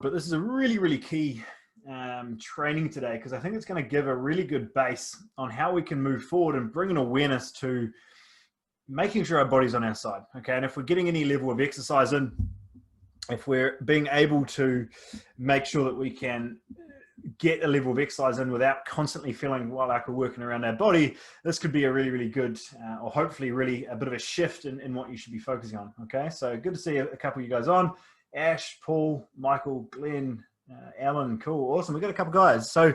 But this is a really, really key training today, because I think it's going to give a really good base on how we can move forward and bring an awareness to making sure our body's on our side. Okay, and if we're getting any level of exercise in, if we're being able to make sure that we can get a level of exercise in without constantly feeling like we're working around our body, this could be a really, really good, or hopefully really a bit of a shift in what you should be focusing on. Okay, so good to see a couple of you guys on. Ash, Paul, Michael, Glenn, Alan, cool, awesome. We've got a couple guys. So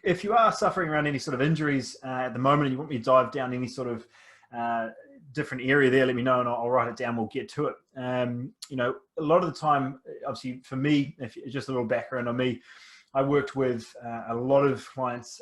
if you are suffering around any sort of injuries at the moment and you want me to dive down any sort of different area there, let me know and I'll write it down. We'll get to it. You know, a lot of the time, obviously for me, if just a little background on me, I worked with a lot of clients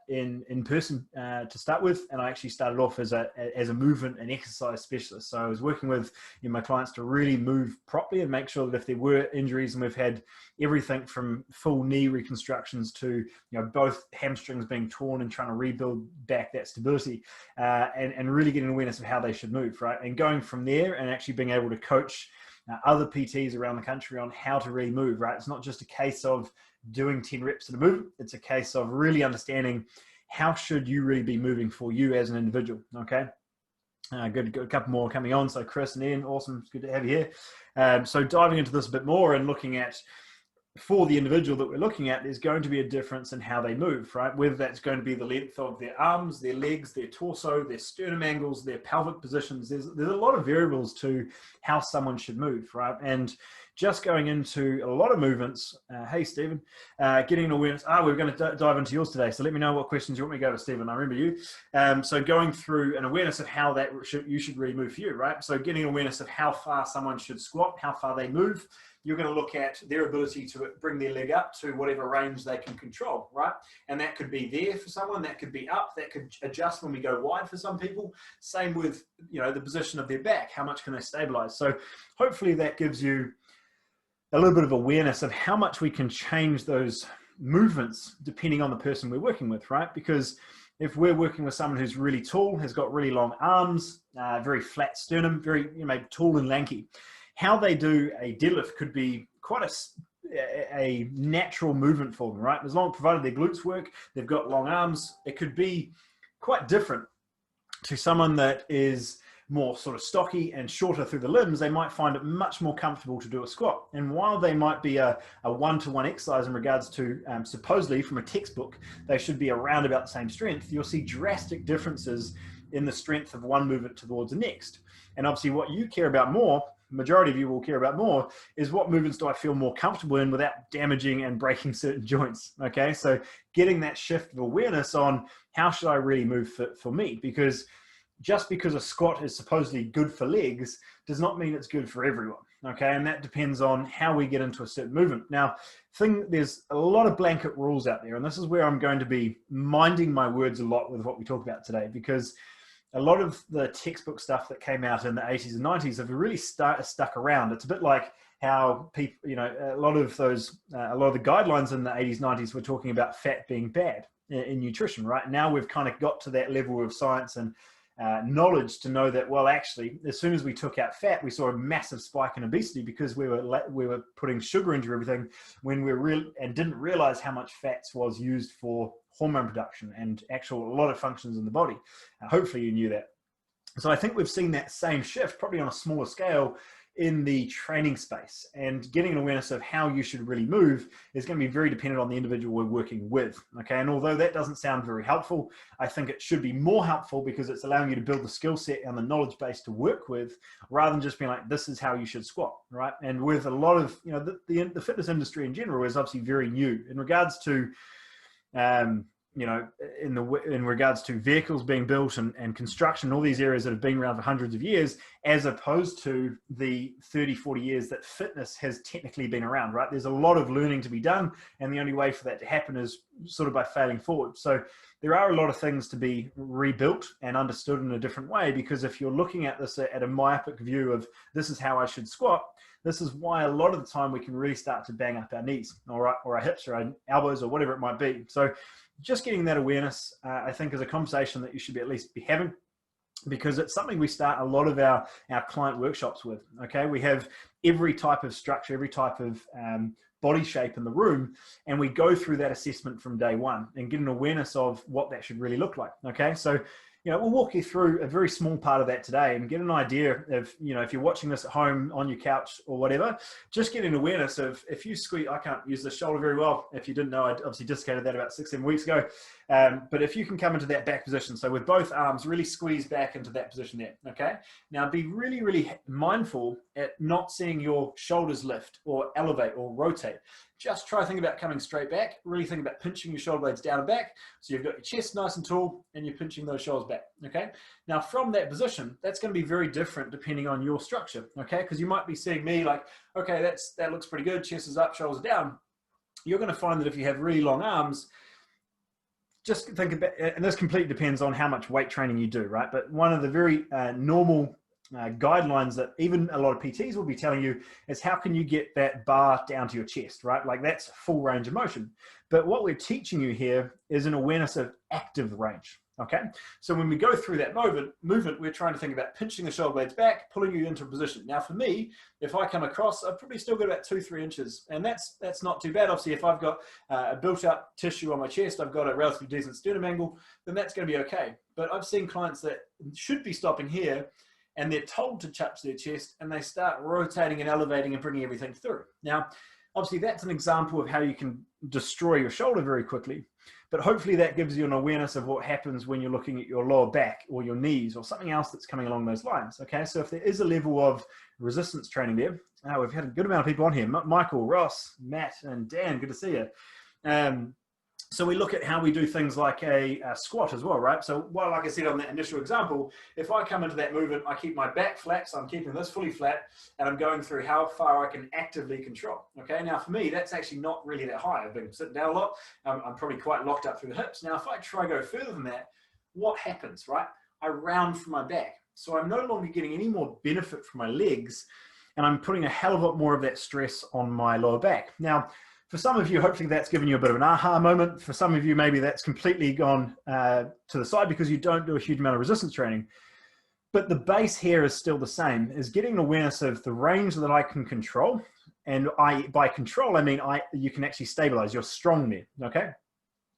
in person to start with, and I actually started off as a movement and exercise specialist. So I was working with my clients to really move properly and make sure that if there were injuries, and we've had everything from full knee reconstructions to both hamstrings being torn and trying to rebuild back that stability, and really getting awareness of how they should move, right? And going from there and actually being able to coach other PTs around the country on how to really move, right? It's not just a case of doing 10 reps in a movement. It's a case of really understanding how should you really be moving for you as an individual. Okay. Good. A couple more coming on. So Chris and Ian, awesome. It's good to have you here. So diving into this a bit more and looking at, for the individual that we're looking at, there's going to be a difference in how they move, right? Whether that's going to be the length of their arms, their legs, their torso, their sternum angles, their pelvic positions. There's a lot of variables to how someone should move, right? And just going into a lot of movements. Hey, Stephen, getting an awareness. We're going to dive into yours today. So let me know what questions you want me to go to, Stephen. I remember you. So going through an awareness of how that you should really move for you, right? So getting awareness of how far someone should squat, how far they move. You're going to look at their ability to bring their leg up to whatever range they can control, right? And that could be there for someone, that could be up, that could adjust when we go wide for some people. Same with, the position of their back, how much can they stabilize? So hopefully that gives you a little bit of awareness of how much we can change those movements depending on the person we're working with, right? Because if we're working with someone who's really tall, has got really long arms, very flat sternum, very maybe tall and lanky, how they do a deadlift could be quite a natural movement for them, right? As long as provided their glutes work, they've got long arms, it could be quite different to someone that is more sort of stocky and shorter through the limbs. They might find it much more comfortable to do a squat. And while they might be a one-to-one exercise in regards to supposedly from a textbook, they should be around about the same strength, you'll see drastic differences in the strength of one movement towards the next. And obviously what you care about more, majority of you will care about more, is what movements do I feel more comfortable in without damaging and breaking certain joints. Okay, so getting that shift of awareness on how should I really move for me, because just because a squat is supposedly good for legs does not mean it's good for everyone. Okay, and that depends on how we get into a certain movement. Now, there's a lot of blanket rules out there, and this is where I'm going to be minding my words a lot with what we talk about today, because a lot of the textbook stuff that came out in the 80s and 90s have really stuck around. It's a bit like how people, a lot of the guidelines in the 80s, 90s were talking about fat being bad in nutrition, right? Now we've kind of got to that level of science and knowledge to know that, well, actually, as soon as we took out fat, we saw a massive spike in obesity because we were putting sugar into everything when and didn't realize how much fats was used for hormone production and a lot of functions in the body. Hopefully you knew that. So I think we've seen that same shift, probably on a smaller scale, in the training space, and getting an awareness of how you should really move is going to be very dependent on the individual we're working with. Okay. And although that doesn't sound very helpful, I think it should be more helpful because it's allowing you to build the skill set and the knowledge base to work with, rather than just being like, this is how you should squat. Right. And with a lot of, the fitness industry in general is obviously very new in regards to, in regards to vehicles being built and construction, all these areas that have been around for hundreds of years, as opposed to the 30, 40 years that fitness has technically been around, right? There's a lot of learning to be done, and the only way for that to happen is sort of by failing forward. So there are a lot of things to be rebuilt and understood in a different way, because if you're looking at this at a myopic view of this is how I should squat, this is why a lot of the time we can really start to bang up our knees or our hips or our elbows or whatever it might be. So just getting that awareness, I think, is a conversation that you should at least be having. because it's something we start a lot of our client workshops with. Okay, we have every type of structure, every type of body shape in the room, and we go through that assessment from day one and get an awareness of what that should really look like. Okay, so we'll walk you through a very small part of that today and get an idea of, if you're watching this at home on your couch or whatever, just get an awareness of, if you squeeze, I can't use the shoulder very well. If you didn't know, I obviously dislocated that about 6-7 weeks ago. But if you can come into that back position, so with both arms, really squeeze back into that position there. Okay. Now be really, really mindful at not seeing your shoulders lift or elevate or rotate. Just try thinking about coming straight back, really think about pinching your shoulder blades down and back. So you've got your chest nice and tall and you're pinching those shoulders back, okay? Now from that position, that's gonna be very different depending on your structure, okay? Because you might be seeing me like, okay, that looks pretty good, chest is up, shoulders are down. You're gonna find that if you have really long arms, just think about, and this completely depends on how much weight training you do, right? But one of the very normal guidelines that even a lot of PTs will be telling you is how can you get that bar down to your chest, right? Like that's full range of motion. But what we're teaching you here is an awareness of active range, okay? So when we go through that movement, we're trying to think about pinching the shoulder blades back, pulling you into a position. Now for me, if I come across, I've probably still got about 2-3 inches, and that's not too bad. Obviously, if I've got a built up tissue on my chest, I've got a relatively decent sternum angle, then that's gonna be okay. But I've seen clients that should be stopping here, and they're told to touch their chest and they start rotating and elevating and bringing everything through. Now, obviously that's an example of how you can destroy your shoulder very quickly, but hopefully that gives you an awareness of what happens when you're looking at your lower back or your knees or something else that's coming along those lines, okay? So if there is a level of resistance training there, we've had a good amount of people on here, Michael, Ross, Matt, and Dan, good to see you. So we look at how we do things like a squat as well, right? So like I said on that initial example, if I come into that movement, I keep my back flat, so I'm keeping this fully flat, and I'm going through how far I can actively control, okay? Now for me, that's actually not really that high. I've been sitting down a lot. I'm probably quite locked up through the hips. Now, if I try to go further than that, what happens, right? I round from my back. So I'm no longer getting any more benefit from my legs, and I'm putting a hell of a lot more of that stress on my lower back. Now, for some of you, hopefully that's given you a bit of an aha moment. For some of you, maybe that's completely gone to the side because you don't do a huge amount of resistance training. But the base here is still the same, is getting an awareness of the range that I can control. And by control, I mean you can actually stabilize, you're strong there, okay?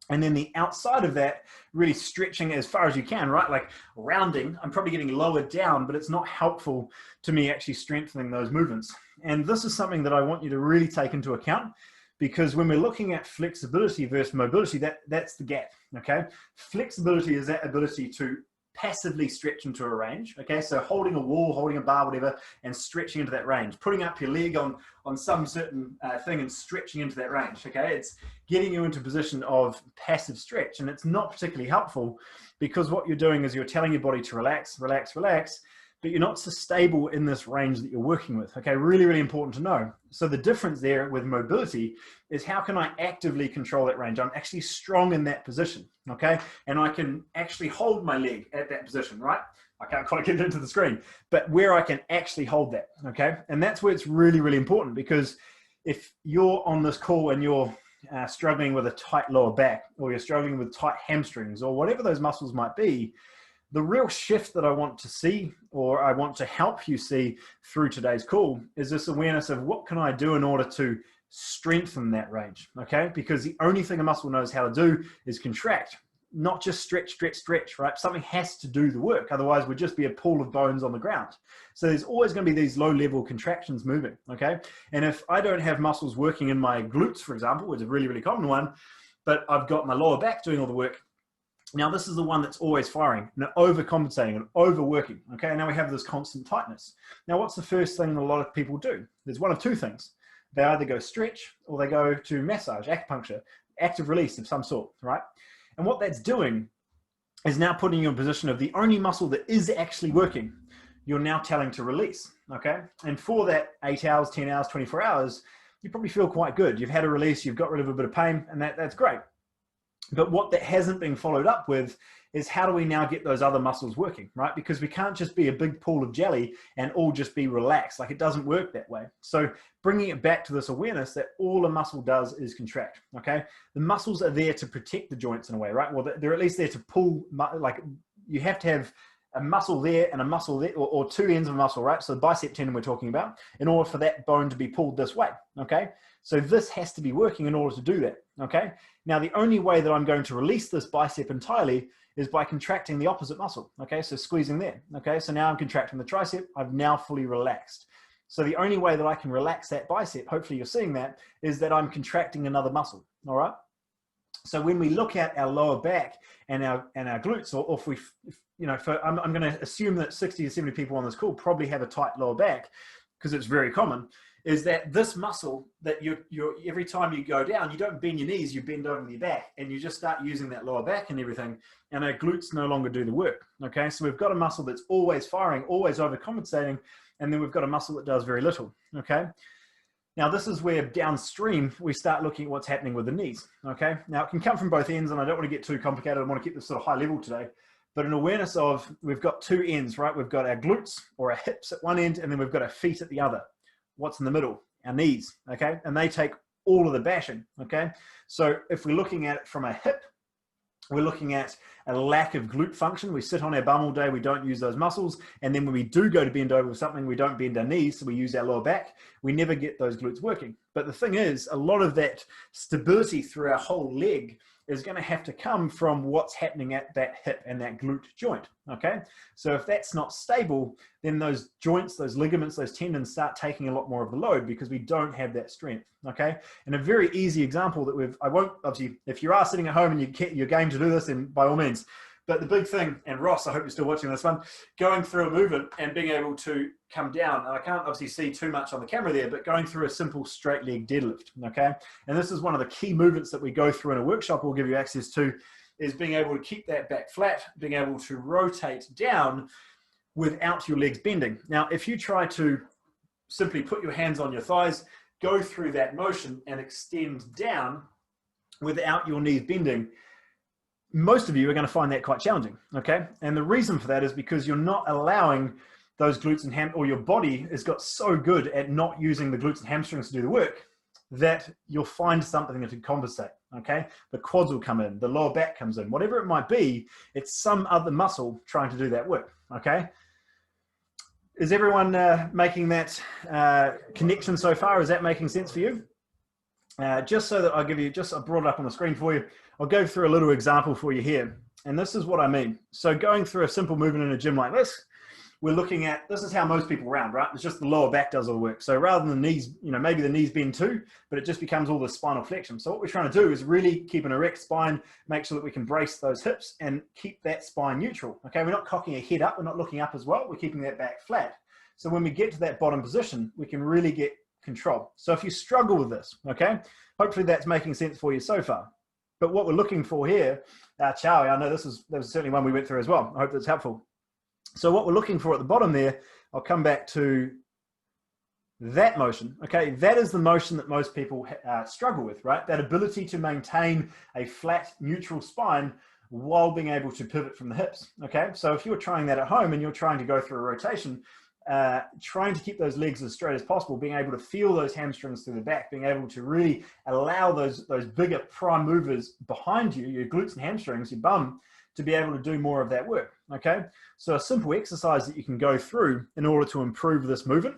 And then the outside of that, really stretching as far as you can, right? Like rounding, I'm probably getting lower down, but it's not helpful to me actually strengthening those movements. And this is something that I want you to really take into account, because when we're looking at flexibility versus mobility, that's the gap, okay? Flexibility is that ability to passively stretch into a range, okay? So holding a wall, holding a bar, whatever, and stretching into that range. Putting up your leg on some certain thing and stretching into that range, okay? It's getting you into a position of passive stretch, and it's not particularly helpful because what you're doing is you're telling your body to relax, relax, relax, but you're not so stable in this range that you're working with, okay? Really, really important to know. So the difference there with mobility is how can I actively control that range? I'm actually strong in that position, okay? And I can actually hold my leg at that position, right? I can't quite get it into the screen, but where I can actually hold that, okay? And that's where it's really, really important, because if you're on this call and you're struggling with a tight lower back, or you're struggling with tight hamstrings, or whatever those muscles might be, the real shift that I want to see, or I want to help you see through today's call, is this awareness of what can I do in order to strengthen that range, okay? Because the only thing a muscle knows how to do is contract, not just stretch, stretch, stretch, right? Something has to do the work. Otherwise, we'd just be a pool of bones on the ground. So there's always going to be these low-level contractions moving, okay? And if I don't have muscles working in my glutes, for example, which is a really, really common one, but I've got my lower back doing all the work, now this is the one that's always firing and overcompensating and overworking, okay? Now we have this constant tightness. Now what's the first thing a lot of people do? There's one of two things. They either go stretch or they go to massage, acupuncture, active release of some sort, right? And what that's doing is now putting you in a position of the only muscle that is actually working, you're now telling to release, okay? And for that 8 hours, 10 hours, 24 hours, you probably feel quite good. You've had a release, you've got rid of a bit of pain, and that's great. But what that hasn't been followed up with is how do we now get those other muscles working, right? Because we can't just be a big pool of jelly and all just be relaxed. Like, it doesn't work that way. So bringing it back to this awareness that all a muscle does is contract, okay? The muscles are there to protect the joints in a way, right? Well, they're at least there to pull, like you have to have a muscle there and a muscle there, or two ends of a muscle, right? So the bicep tendon we're talking about, in order for that bone to be pulled this way, okay? So this has to be working in order to do that, okay? Now, the only way that I'm going to release this bicep entirely is by contracting the opposite muscle, okay? So squeezing there, okay? So now I'm contracting the tricep. I've now fully relaxed. So the only way that I can relax that bicep, hopefully you're seeing that, is that I'm contracting another muscle, all right? So when we look at our lower back and our glutes, or if we, you know, I'm going to assume that 60 to 70 people on this call probably have a tight lower back, because it's very common, is that this muscle that you're every time you go down, you don't bend your knees, you bend over your back, and you just start using that lower back and everything, and our glutes no longer do the work, okay? So we've got a muscle that's always firing, always overcompensating, and then we've got a muscle that does very little, okay? Now, this is where downstream we start looking at what's happening with the knees, okay? Now, it can come from both ends, and I don't want to get too complicated. I want to keep this sort of high level today, but an awareness of we've got two ends, right? We've got our glutes or our hips at one end, and then we've got our feet at the other. What's in the middle? Our knees, okay? And they take all of the bashing, okay? So if we're looking at it from a hip, we're looking at a lack of glute function. We sit on our bum all day, we don't use those muscles. And then when we do go to bend over with something, we don't bend our knees, so we use our lower back. We never get those glutes working. But the thing is, a lot of that stability through our whole leg is going to have to come from what's happening at that hip and that glute joint, okay? So if that's not stable, then those joints, those ligaments, those tendons start taking a lot more of the load because we don't have that strength, okay? And a very easy example that I won't, obviously, if you are sitting at home and you're game to do this, then by all means. But the big thing, and Ross, I hope you're still watching this one, going through a movement and being able to come down, and I can't obviously see too much on the camera there, but going through a simple straight leg deadlift, okay? And this is one of the key movements that we go through in a workshop we'll give you access to, is being able to keep that back flat, being able to rotate down without your legs bending. Now, if you try to simply put your hands on your thighs, go through that motion and extend down without your knees bending, most of you are going to find that quite challenging, okay? And the reason for that is because you're not allowing those glutes and or your body has got so good at not using the glutes and hamstrings to do the work that you'll find something to compensate, okay? The quads will come in, the lower back comes in, whatever it might be, it's some other muscle trying to do that work, okay? Is everyone making that connection so far? Is that making sense for you? Just so that I'll give you, I brought it up on the screen for you. I'll go through a little example for you here. And this is what I mean. So going through a simple movement in a gym like this, we're looking at, this is how most people round, right? It's just the lower back does all the work. So rather than the knees, you know, maybe the knees bend too, but it just becomes all the spinal flexion. So what we're trying to do is really keep an erect spine, make sure that we can brace those hips and keep that spine neutral. Okay, we're not cocking a head up, we're not looking up as well, we're keeping that back flat. So when we get to that bottom position, we can really get control. So if you struggle with this, okay, hopefully that's making sense for you so far. But what we're looking for here, Chowie, I know that was certainly one we went through as well. I hope that's helpful. So what we're looking for at the bottom there, I'll come back to that motion, okay? That is the motion that most people struggle with, right? That ability to maintain a flat, neutral spine while being able to pivot from the hips, okay? So if you're trying that at home and you're trying to go through a rotation, trying to keep those legs as straight as possible, being able to feel those hamstrings through the back, being able to really allow those bigger prime movers behind you, your glutes and hamstrings, your bum, to be able to do more of that work, okay? So a simple exercise that you can go through in order to improve this movement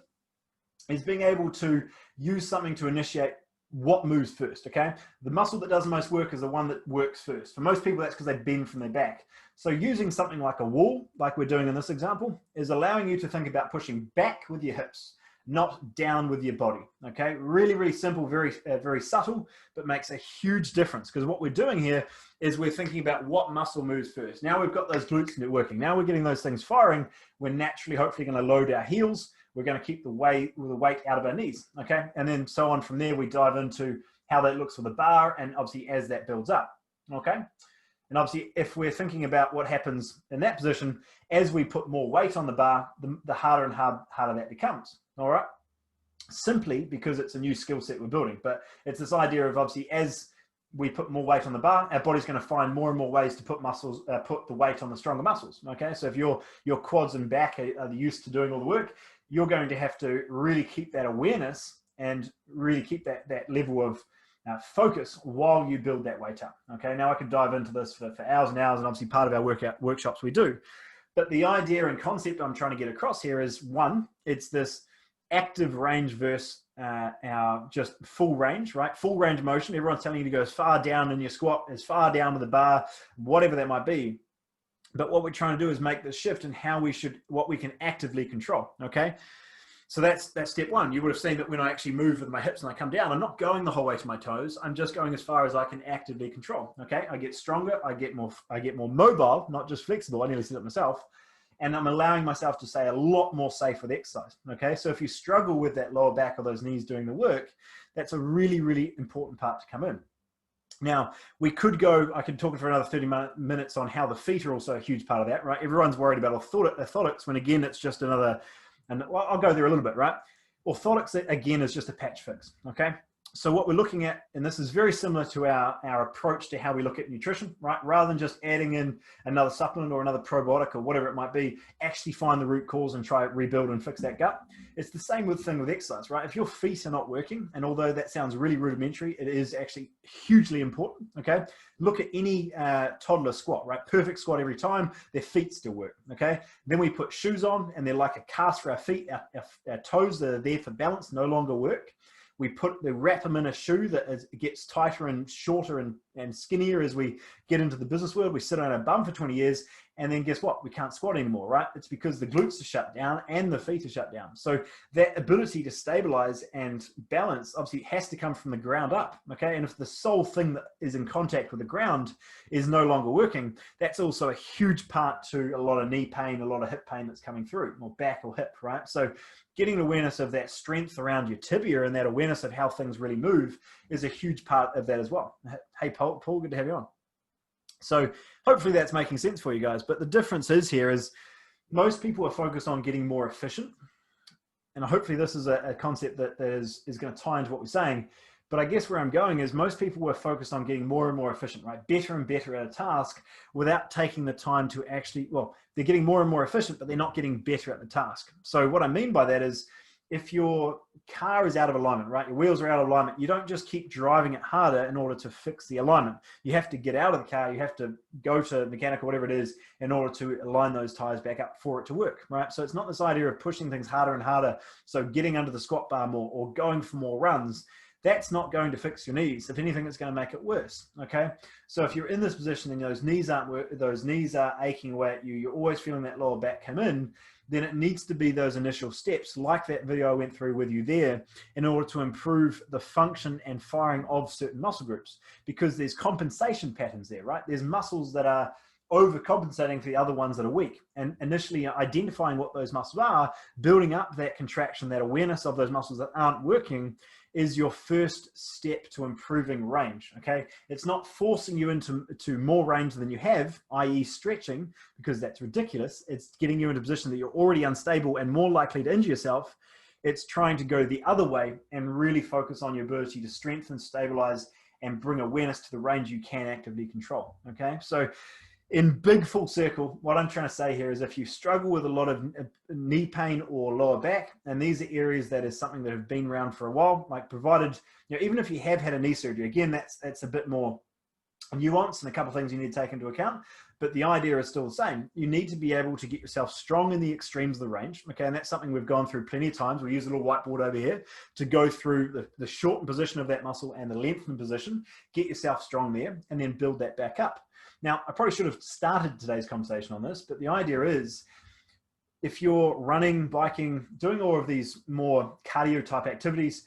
is being able to use something to initiate what moves first, okay? The muscle that does the most work is the one that works first. For most people, that's because they bend from their back. So using something like a wall, like we're doing in this example, is allowing you to think about pushing back with your hips, not down with your body, okay? Really, really simple, very subtle, but makes a huge difference, because what we're doing here is we're thinking about what muscle moves first. Now we've got those glutes working. Now we're getting those things firing. We're naturally, hopefully, going to load our heels. We're going to keep the weight out of our knees, okay? And then so on from there, we dive into how that looks for the bar, and obviously as that builds up, okay? And obviously, if we're thinking about what happens in that position, as we put more weight on the bar, the harder and harder that becomes, all right? Simply because it's a new skill set we're building. But it's this idea of, obviously, as we put more weight on the bar, our body's going to find more and more ways to put the weight on the stronger muscles, okay? So if your quads and back are used to doing all the work, you're going to have to really keep that awareness and really keep that level of focus while you build that weight up, okay? Now I could dive into this for hours and hours, and obviously part of our workshops we do. But the idea and concept I'm trying to get across here is, one, it's this active range versus our just full range, right? Full range motion. Everyone's telling you to go as far down in your squat, as far down with the bar, whatever that might be. But what we're trying to do is make this shift in how we should, what we can actively control, okay? So that's step one. You would have seen that when I actually move with my hips and I come down, I'm not going the whole way to my toes. I'm just going as far as I can actively control, okay? I get stronger, I get more mobile, not just flexible. I nearly said it myself. And I'm allowing myself to stay a lot more safe with exercise, okay? So if you struggle with that lower back or those knees doing the work, that's a really, really important part to come in. Now, we could go, I could talk for another 30 minutes on how the feet are also a huge part of that, right? Everyone's worried about orthotics when, again, it's just another, and well, I'll go there a little bit, right? Orthotics, again, is just a patch fix, okay? So what we're looking at, and this is very similar to our approach to how we look at nutrition, right? Rather than just adding in another supplement or another probiotic or whatever it might be, actually find the root cause and try to rebuild and fix that gut. It's the same thing with exercise, right? If your feet are not working, and although that sounds really rudimentary, it is actually hugely important, okay? Look at any toddler squat, right? Perfect squat every time, their feet still work, okay? Then we put shoes on and they're like a cast for our feet. Our toes that are there for balance no longer work. We wrap them in a shoe that gets tighter and shorter and skinnier as we get into the business world. We sit on our bum for 20 years, and then guess what? We can't squat anymore, right? It's because the glutes are shut down and the feet are shut down. So that ability to stabilize and balance obviously has to come from the ground up, okay? And if the sole thing that is in contact with the ground is no longer working, that's also a huge part to a lot of knee pain, a lot of hip pain that's coming through, or back or hip, right? So getting an awareness of that strength around your tibia and that awareness of how things really move is a huge part of that as well. Hey, Paul, good to have you on. So hopefully that's making sense for you guys. But the difference is most people are focused on getting more efficient. And hopefully this is a concept that is going to tie into what we're saying. But I guess where I'm going is most people were focused on getting more and more efficient, right? Better and better at a task without taking the time to actually, well, they're getting more and more efficient, but they're not getting better at the task. So what I mean by that is if your car is out of alignment, right? Your wheels are out of alignment. You don't just keep driving it harder in order to fix the alignment. You have to get out of the car. You have to go to mechanic or whatever it is in order to align those tires back up for it to work, right? So it's not this idea of pushing things harder and harder. So getting under the squat bar more or going for more runs. That's not going to fix your knees. If anything, it's going to make it worse, okay? So if you're in this position and those knees are aching away at you, you're always feeling that lower back come in, then it needs to be those initial steps, like that video I went through with you there, in order to improve the function and firing of certain muscle groups, because there's compensation patterns there, right? There's muscles that are overcompensating for the other ones that are weak, and initially identifying what those muscles are, building up that contraction, that awareness of those muscles that aren't working is your first step to improving range, okay? It's not forcing you into more range than you have, i.e. stretching, because that's ridiculous. It's getting you into a position that you're already unstable and more likely to injure yourself. It's trying to go the other way and really focus on your ability to strengthen, stabilize, and bring awareness to the range you can actively control, okay? So in big full circle, what I'm trying to say here is if you struggle with a lot of knee pain or lower back, and these are areas that is something that have been around for a while, like provided, you know, even if you have had a knee surgery, again, that's a bit more nuance and a couple of things you need to take into account, but the idea is still the same. You need to be able to get yourself strong in the extremes of the range, okay? And that's something we've gone through plenty of times. We use a little whiteboard over here to go through the shortened position of that muscle and the lengthened position, get yourself strong there, and then build that back up. Now, I probably should have started today's conversation on this, but the idea is if you're running, biking, doing all of these more cardio type activities,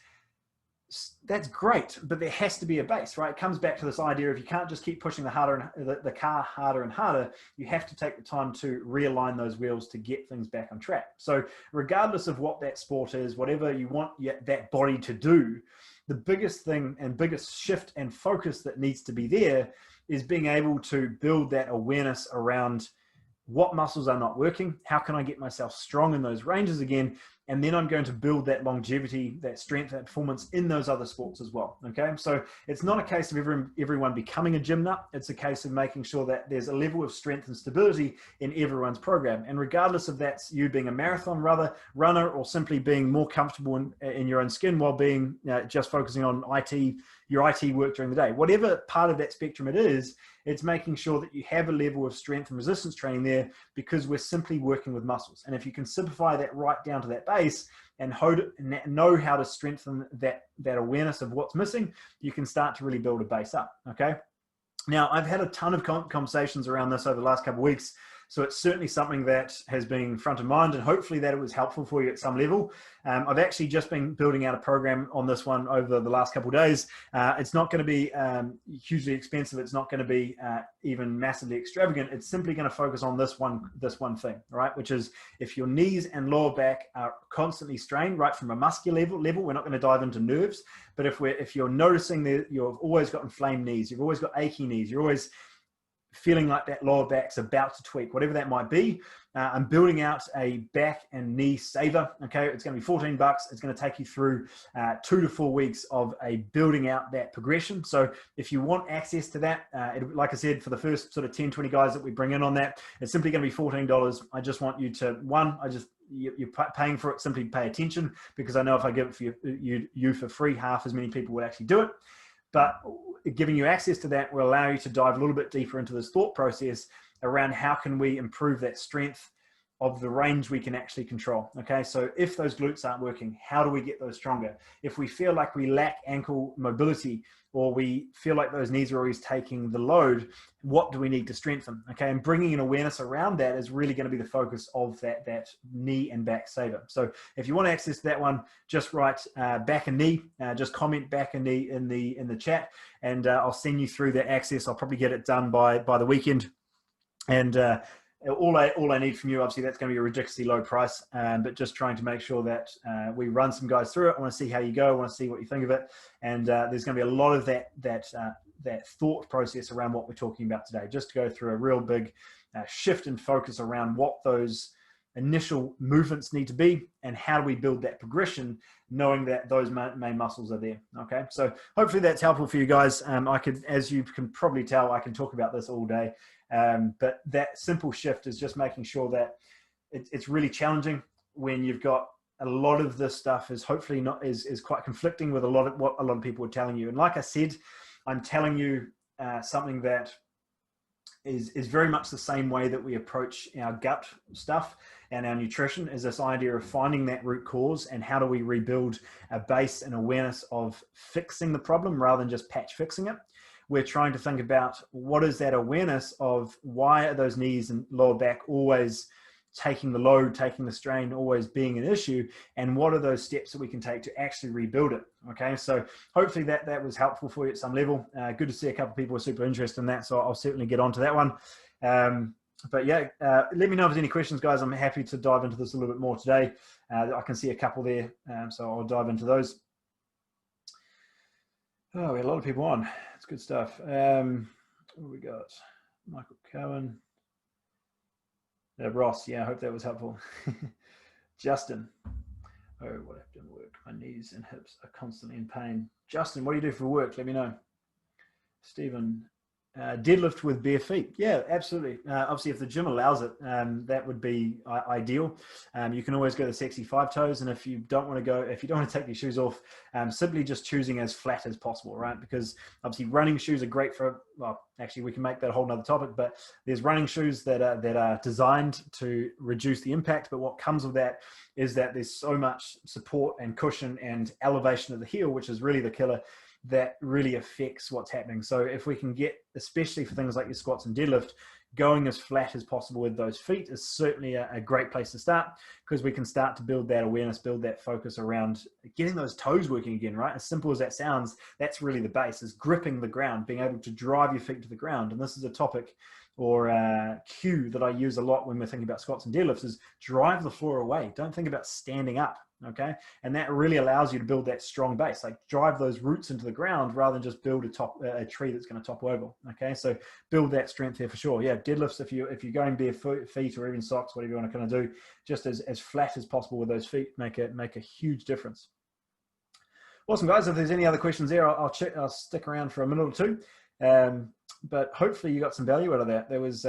that's great, but there has to be a base, right? It comes back to this idea of you can't just keep pushing the car harder and harder. You have to take the time to realign those wheels to get things back on track. So regardless of what that sport is, whatever you want that body to do, the biggest thing and biggest shift and focus that needs to be there is being able to build that awareness around what muscles are not working, how can I get myself strong in those ranges again, and then I'm going to build that longevity, that strength, that performance in those other sports as well. Okay, so it's not a case of everyone becoming a gym nut. It's a case of making sure that there's a level of strength and stability in everyone's program. And regardless of that's you being a marathon runner or simply being more comfortable in your own skin while being just focusing on your IT work during the day, whatever part of that spectrum it is, it's making sure that you have a level of strength and resistance training there, because we're simply working with muscles. And if you can simplify that right down to that base and know how to strengthen that awareness of what's missing, you can start to really build a base up. Okay. Now, I've had a ton of conversations around this over the last couple of weeks, so it's certainly something that has been front of mind, and hopefully that it was helpful for you at some level. I've actually just been building out a program on this one over the last couple of days. It's not going to be hugely expensive. It's not going to be even massively extravagant. It's simply going to focus on this one thing, right? Which is, if your knees and lower back are constantly strained, right, from a muscular level, we're not going to dive into nerves, but if you're noticing that you've always got inflamed knees, you've always got achy knees, you're always feeling like that lower back's about to tweak, whatever that might be, I'm building out a back and knee saver. Okay, it's going to be $14. It's going to take you through 2 to 4 weeks of building out that progression. So if you want access to that, like I said, for the first sort of 10, 20 guys that we bring in on that, it's simply going to be $14. I just want you to, you're paying for it, simply pay attention, because I know if I give it for you for free, half as many people would actually do it. But giving you access to that will allow you to dive a little bit deeper into this thought process around how can we improve that strength of the range we can actually control. Okay, so if those glutes aren't working, how do we get those stronger? If we feel like we lack ankle mobility, or we feel like those knees are always taking the load, what do we need to strengthen? Okay, and bringing an awareness around that is really going to be the focus of that knee and back saver. So if you want access to that one, just write back and knee, just comment back and knee in the chat, and I'll send you through that access. I'll probably get it done by the weekend. And all I need from you, obviously, that's going to be a ridiculously low price, but just trying to make sure that we run some guys through it. I want to see how you go. I want to see what you think of it. And there's going to be a lot of that thought process around what we're talking about today, just to go through a real big shift in focus around what those initial movements need to be and how do we build that progression, knowing that those main muscles are there. Okay, so hopefully that's helpful for you guys. As you can probably tell, I can talk about this all day. But that simple shift is just making sure that it's really challenging when you've got a lot of this stuff is hopefully not is quite conflicting with a lot of what a lot of people are telling you. And like I said, I'm telling you something that is very much the same way that we approach our gut stuff and our nutrition, is this idea of finding that root cause and how do we rebuild a base and awareness of fixing the problem rather than just patch fixing it. We're trying to think about what is that awareness of why are those knees and lower back always taking the load, taking the strain, always being an issue, and what are those steps that we can take to actually rebuild it. Okay, so hopefully that was helpful for you at some level. Good to see a couple of people are super interested in that, so I'll certainly get onto that one. But yeah, let me know if there's any questions, guys. I'm happy to dive into this a little bit more today. I can see a couple there, so I'll dive into those. Oh, we had a lot of people on. It's good stuff. What have we got? Michael Cohen. Ross, yeah, I hope that was helpful. Justin. Oh, what happened at work? My knees and hips are constantly in pain. Justin, what do you do for work? Let me know. Stephen. Deadlift with bare feet. Yeah, absolutely. Obviously, if the gym allows it, that would be ideal. You can always go the sexy 5 toes. And if you don't want to take your shoes off, simply just choosing as flat as possible, right? Because obviously running shoes are great for, well, actually we can make that a whole nother topic, but there's running shoes that are designed to reduce the impact. But what comes with that is that there's so much support and cushion and elevation of the heel, which is really the killer, that really affects what's happening. So if we can get, especially for things like your squats and deadlift, going as flat as possible with those feet is certainly a great place to start, because we can start to build that awareness, build that focus around getting those toes working again, right? As simple as that sounds, that's really the base, is gripping the ground, being able to drive your feet to the ground. And this is a topic or cue that I use a lot when we're thinking about squats and deadlifts, is drive the floor away. Don't think about standing up. okay? And that really allows you to build that strong base, like drive those roots into the ground rather than just build a tree that's going to topple over, okay? So build that strength there for sure. Yeah, deadlifts, if you're going bare feet or even socks, whatever you want to kind of do, just as flat as possible with those feet, make a huge difference. Awesome, guys. If there's any other questions there, I'll stick around for a minute or two. But hopefully you got some value out of that. There was,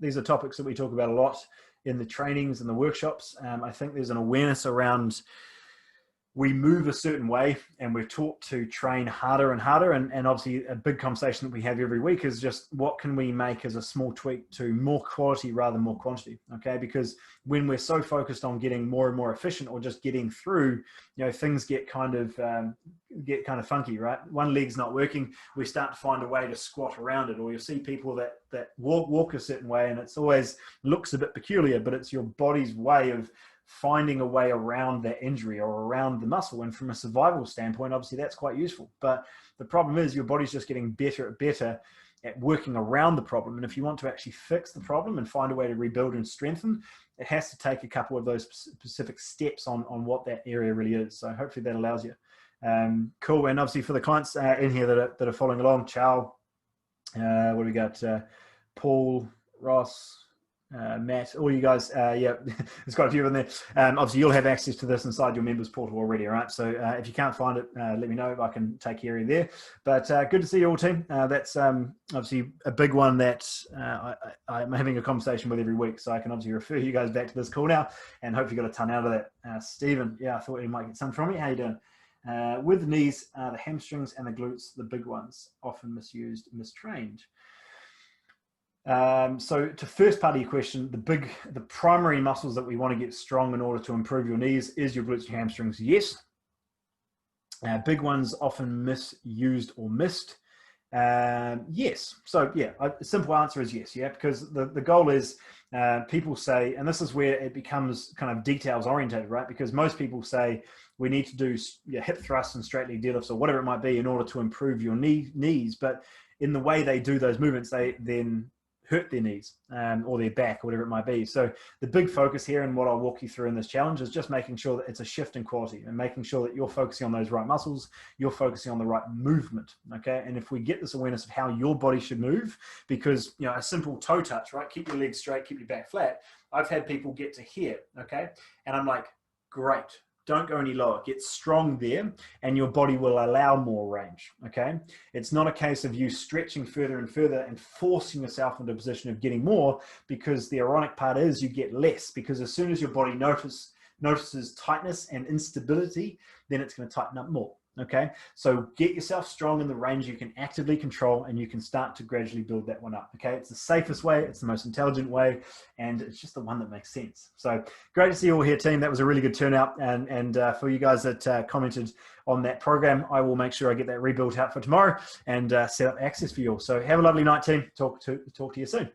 these are topics that we talk about a lot in the trainings and the workshops. I think there's an awareness around we move a certain way and we're taught to train harder and harder. And obviously a big conversation that we have every week is just what can we make as a small tweak to more quality rather than more quantity, okay? Because when we're so focused on getting more and more efficient or just getting through, things get kind of funky, right? One leg's not working, we start to find a way to squat around it, or you'll see people that walk a certain way and it's always looks a bit peculiar, but it's your body's way of finding a way around that injury or around the muscle. And from a survival standpoint, obviously that's quite useful. But the problem is your body's just getting better at working around the problem. And if you want to actually fix the problem and find a way to rebuild and strengthen, it has to take a couple of those specific steps on what that area really is. So hopefully that allows you. Cool. And obviously for the clients in here that are following along, Chow, what do we got? Paul, Ross, Matt, all you guys, yeah, there's quite a few in there. Obviously, you'll have access to this inside your members portal already, all right? So if you can't find it, let me know. I can take care of you there. But good to see you all, team. That's obviously a big one that I'm having a conversation with every week. So I can obviously refer you guys back to this call now and hopefully got a ton out of that. Stephen, yeah, I thought you might get some from me. How you doing? With the knees, the hamstrings and the glutes, the big ones, often misused, mistrained. So to first part of your question, the primary muscles that we want to get strong in order to improve your knees is your glutes and your hamstrings. Yes. Big ones often misused or missed. Yes. So yeah, a simple answer is yes. Yeah. Because the goal is, people say, and this is where it becomes kind of details orientated, right? Because most people say we need to do hip thrusts and straight leg deadlifts or whatever it might be in order to improve your knees. But in the way they do those movements, they then hurt their knees or their back or whatever it might be. So the big focus here and what I'll walk you through in this challenge is just making sure that it's a shift in quality and making sure that you're focusing on those right muscles, you're focusing on the right movement, okay? And if we get this awareness of how your body should move, because, a simple toe touch, right? Keep your legs straight, keep your back flat. I've had people get to here, okay? And I'm like, great. Don't go any lower. Get strong there and your body will allow more range, okay? It's not a case of you stretching further and further and forcing yourself into a position of getting more, because the ironic part is you get less, because as soon as your body notices tightness and instability, then it's going to tighten up more, okay? So get yourself strong in the range you can actively control and you can start to gradually build that one up, okay? It's the safest way, it's the most intelligent way, and it's just the one that makes sense. So great to see you all here, team. That was a really good turnout. And for you guys that commented on that program, I will make sure I get that rebuilt out for tomorrow and set up access for you all. So have a lovely night, team. Talk to you soon.